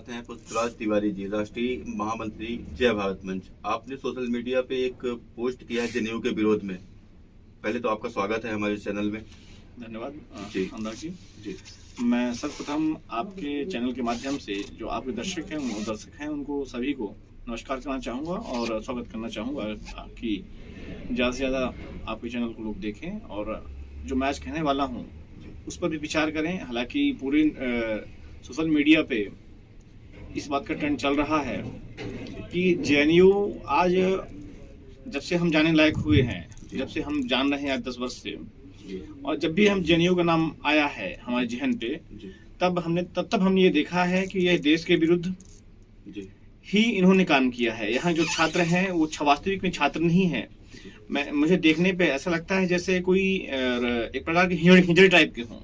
साथ हैं पुष्पराज तिवारी जी, राष्ट्रीय महामंत्री जय भारत मंच। आपने सोशल मीडिया पे एक पोस्ट किया है जनेऊ के विरोध में। पहले तो आपका स्वागत है हमारे चैनल में। धन्यवाद जी अनुराग जी। मैं सर्वप्रथम आपके चैनल के माध्यम से जो आपके दर्शक हैं उनको सभी को नमस्कार करना चाहूँगा और स्वागत करना चाहूँगा कि ज़्यादा से ज़्यादा आपके चैनल को लोग देखें और जो मैं आज कहने वाला हूँ उस पर भी विचार करें। हालांकि पूरे सोशल मीडिया पे इस बात का ट्रेंड चल रहा है कि जेएनयू आज जब से हम जाने लायक हुए हैं, जब से हम जान रहे हैं आज 10 वर्ष से, और जब भी हम जेएनयू का नाम आया है हमारे जहन पे, तब हमने ये देखा है कि यह देश के विरुद्ध ही इन्होंने काम किया है। यहाँ जो छात्र हैं वो वास्तविक में छात्र नहीं है। मुझे देखने पे ऐसा लगता है जैसे कोई एक प्रकार के हिजड़े टाइप के हों।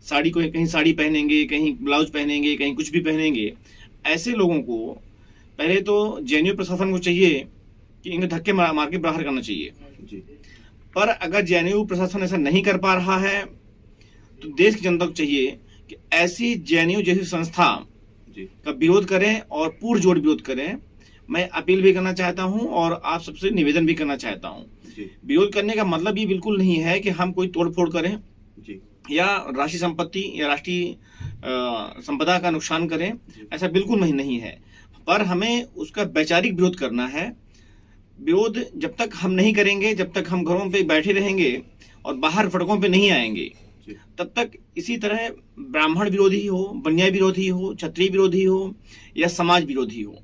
साड़ी को कहीं साड़ी पहनेंगे, कहीं ब्लाउज पहनेंगे, कहीं कुछ भी पहनेंगे। ऐसे लोगों को पहले तो जेएनयू प्रशासन को चाहिए कि इन्हें धक्के मार के बाहर करना चाहिए। पर अगर जेएनयू प्रशासन ऐसा नहीं कर पा रहा है तो देश की जनता को चाहिए कि ऐसी जेएनयू जैसी संस्था का विरोध करें और पुरजोर विरोध करें। मैं अपील भी करना चाहता हूं और आप सबसे निवेदन भी करना चाहता हूं। विरोध करने का मतलब ये बिल्कुल नहीं है कि हम कोई तोड़फोड़ करें या राष्ट्रीय संपत्ति या राष्ट्रीय संपदा का नुकसान करें, ऐसा बिल्कुल नहीं है। पर हमें उसका वैचारिक विरोध करना है। विरोध जब तक हम नहीं करेंगे, जब तक हम घरों पे बैठे रहेंगे और बाहर सड़कों पे नहीं आएंगे, तब तक इसी तरह ब्राह्मण विरोधी हो, बनिया विरोधी हो, क्षत्रिय विरोधी हो या समाज विरोधी हो।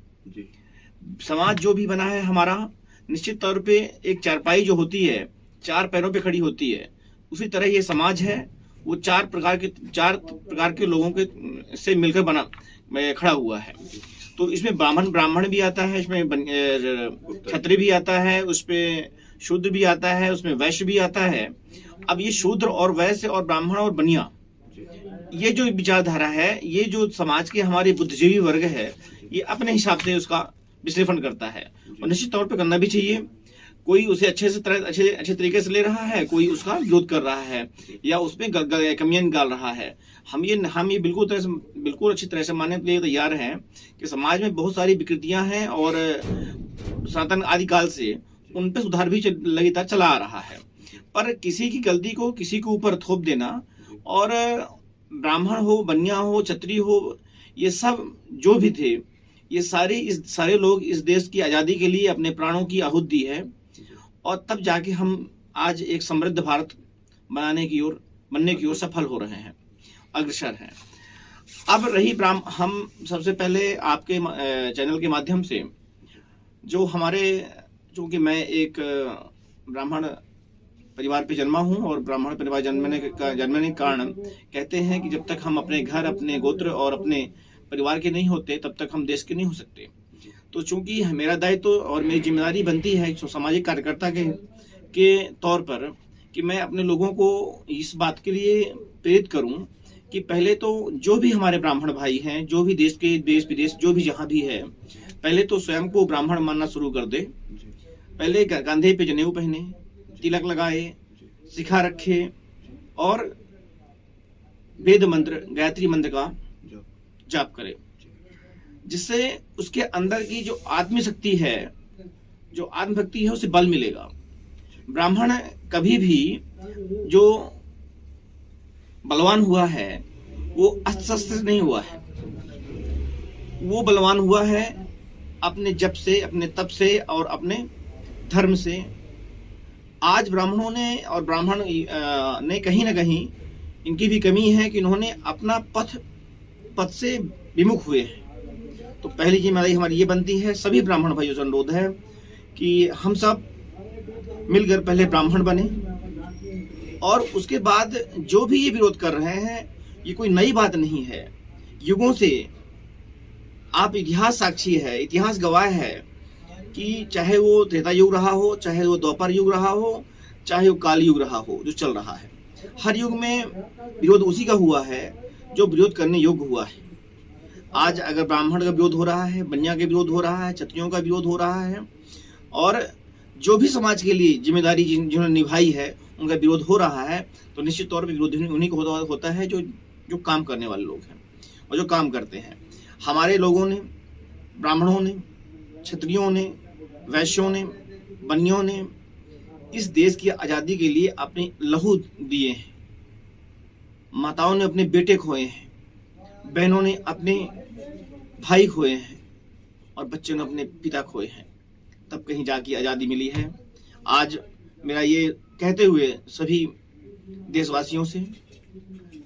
समाज जो भी बना है हमारा, निश्चित तौर पे एक चारपाई जो होती है 4 पैरों पे खड़ी होती है, उसी तरह ये समाज है। वो 4 प्रकार के लोगों के से मिलकर खड़ा हुआ है। तो इसमें ब्राह्मण भी आता है, इसमें क्षत्रिय भी आता है, उसमें शूद्र भी आता है, उसमें वैश्य भी आता है। अब ये शूद्र और वैश्य और ब्राह्मण और बनिया, ये जो विचारधारा है, ये जो समाज के हमारे बुद्धिजीवी वर्ग है, ये अपने हिसाब से उसका विश्लेषण करता है और निश्चित तौर पे करना भी चाहिए। कोई उसे अच्छे तरीके से ले रहा है, कोई उसका विरोध कर रहा है या उसमें कमियां निकाल रहा है। हम ये बिल्कुल अच्छी तरह से मानने के लिए तैयार हैं कि समाज में बहुत सारी विकृतियां हैं और सनातन आदिकाल से उन पर सुधार भी लगातार चला आ रहा है। पर किसी की गलती को किसी के ऊपर थोप देना, और ब्राह्मण हो, बनिया हो, क्षत्रिय हो, ये सब जो भी थे, ये सारे लोग इस देश की आज़ादी के लिए अपने प्राणों की आहुति दी है और तब जाके हम आज एक समृद्ध भारत बनने की ओर सफल हो रहे हैं, अग्रसर हैं। अब रही हम सबसे पहले आपके चैनल के माध्यम से जो चूंकि मैं एक ब्राह्मण परिवार पे जन्मा हूँ और ब्राह्मण परिवार जन्मने के कारण कहते हैं कि जब तक हम अपने घर, अपने गोत्र और अपने परिवार के नहीं होते तब तक हम देश के नहीं हो सकते। तो चूंकि मेरा दायित्व और मेरी जिम्मेदारी बनती है सामाजिक कार्यकर्ता के तौर पर कि मैं अपने लोगों को इस बात के लिए प्रेरित करूं कि पहले तो जो भी हमारे ब्राह्मण भाई हैं, जो भी देश विदेश जो भी जहां भी है, पहले तो स्वयं को ब्राह्मण मानना शुरू कर दे। पहले कंधे पे जनेऊ पहने, तिलक लगाए, शिखा रखे और वेद मंत्र, गायत्री मंत्र का जाप करे, जिससे उसके अंदर की जो आत्मशक्ति है, जो आत्मभक्ति है, उसे बल मिलेगा। ब्राह्मण कभी भी जो बलवान हुआ है वो अस्त्र शस्त्र नहीं हुआ है, वो बलवान हुआ है अपने जप से, अपने तप से और अपने धर्म से। आज ब्राह्मणों ने और ब्राह्मण ने कहीं ना कहीं इनकी भी कमी है कि इन्होंने अपना पथ से विमुख हुए हैं। तो पहली जिम्मेदारी हमारी ये बनती है, सभी ब्राह्मण भाइयों से अनुरोध है कि हम सब मिलकर पहले ब्राह्मण बने और उसके बाद जो भी ये विरोध कर रहे हैं, ये कोई नई बात नहीं है। युगों से आप इतिहास साक्षी है, इतिहास गवाह है कि चाहे वो त्रेता युग रहा हो, चाहे वो द्वापर युग रहा हो, चाहे वो काल युग रहा हो, जो चल रहा है, हर युग में विरोध उसी का हुआ है जो विरोध करने योग्य हुआ है। आज अगर ब्राह्मण का विरोध हो रहा है, बनिया का विरोध हो रहा है, क्षत्रियों का विरोध हो रहा है और जो भी समाज के लिए जिम्मेदारी जिन्होंने निभाई है उनका विरोध हो रहा है, तो निश्चित तौर पर विरोध उन्हीं को होता है जो काम करने वाले लोग हैं और जो काम करते हैं। हमारे लोगों ने, ब्राह्मणों ने, क्षत्रियों ने, वैश्यों ने, बनियों ने इस देश की आज़ादी के लिए अपने लहू दिए हैं। माताओं ने अपने बेटे खोए हैं, बहनों ने अपने भाई खोए हैं और बच्चों ने अपने पिता खोए हैं, तब कहीं जाके आज़ादी मिली है। आज मेरा ये कहते हुए सभी देशवासियों से,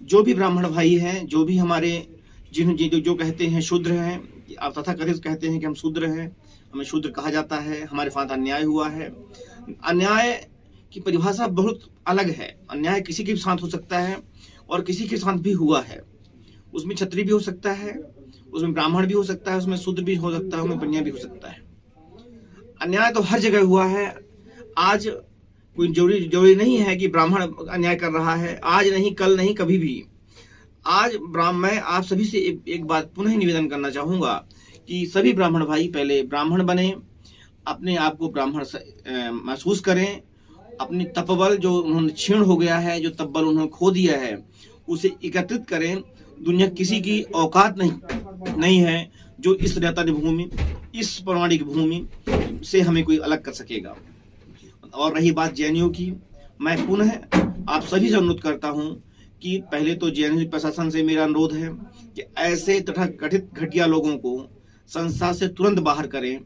जो भी ब्राह्मण भाई हैं, जो भी हमारे जो कहते हैं शूद्र हैं, आप तथाकथित कहते हैं कि हम शूद्र हैं, हमें शूद्र कहा जाता है, हमारे साथ अन्याय हुआ है। अन्याय की परिभाषा बहुत अलग है। अन्याय किसी के साथ हो सकता है और किसी के साथ भी हुआ है। उसमें क्षत्रिय भी हो सकता है, उसमें ब्राह्मण भी हो सकता है, उसमें शूद्र भी हो सकता है, उसमें बनिया भी हो सकता है। अन्याय तो हर जगह हुआ है। आज कोई जरूरी नहीं है कि ब्राह्मण अन्याय कर रहा है, आज नहीं, कल नहीं, कभी भी। आज मैं आप सभी से एक बात पुनः निवेदन करना चाहूंगा कि सभी ब्राह्मण भाई पहले ब्राह्मण बने, अपने आप को ब्राह्मण महसूस करें, अपनी तपबल जो उन्होंने क्षीण हो गया है, जो तपबल उन्होंने खो दिया है, उसे एकत्रित करें। दुनिया किसी की औकात नहीं है जो इस रैतानी भूमि, इस पौराणिक भूमि से हमें कोई अलग कर सकेगा। और रही बात जेएनयू की, मैं पुनः आप सभी से अनुरोध करता हूं कि पहले तो जेएनयू प्रशासन से मेरा अनुरोध है कि ऐसे तथा कथित घटिया लोगों को संस्था से तुरंत बाहर करें।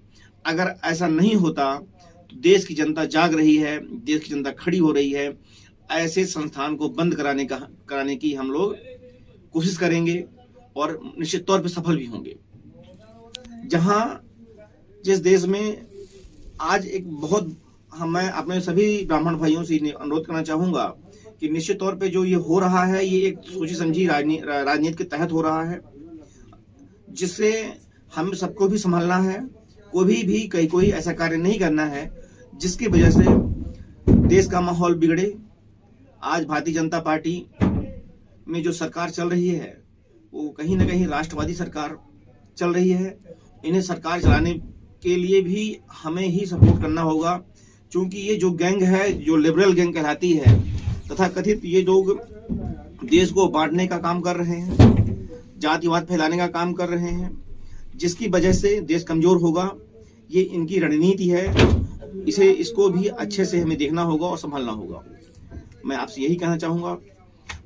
अगर ऐसा नहीं होता तो देश की जनता जाग रही है, देश की जनता खड़ी हो रही है। ऐसे संस्थान को बंद कराने की हम लोग कोशिश करेंगे और निश्चित तौर पर सफल भी होंगे। जिस देश में आज एक बहुत मैं अपने सभी ब्राह्मण भाइयों से अनुरोध करना चाहूंगा कि निश्चित तौर पे जो ये हो रहा है, ये एक सोची समझी राजनीति के तहत हो रहा है, जिससे हम सबको भी संभालना है। कोई ऐसा कार्य नहीं करना है जिसकी वजह से देश का माहौल बिगड़े। आज भारतीय जनता पार्टी में जो सरकार चल रही है वो कहीं ना कहीं राष्ट्रवादी सरकार चल रही है। इन्हें सरकार चलाने के लिए भी हमें ही सपोर्ट करना होगा, क्योंकि ये जो गैंग है, जो लिबरल गैंग कहलाती है, तथा कथित ये लोग देश को बांटने का काम कर रहे हैं, जातिवाद फैलाने का काम कर रहे हैं, जिसकी वजह से देश कमजोर होगा। ये इनकी रणनीति है, इसको भी अच्छे से हमें देखना होगा और संभालना होगा। मैं आपसे यही कहना चाहूँगा।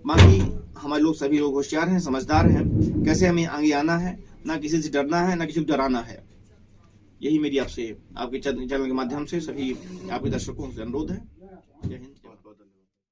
बाकी हमारे लोग सभी लोग होशियार हैं, समझदार हैं, कैसे हमें आगे आना है, ना किसी से डरना है, ना किसी को डराना है। यही मेरी आपसे, आपके चैनल के माध्यम से सभी आपके दर्शकों से अनुरोध है। जय हिंद।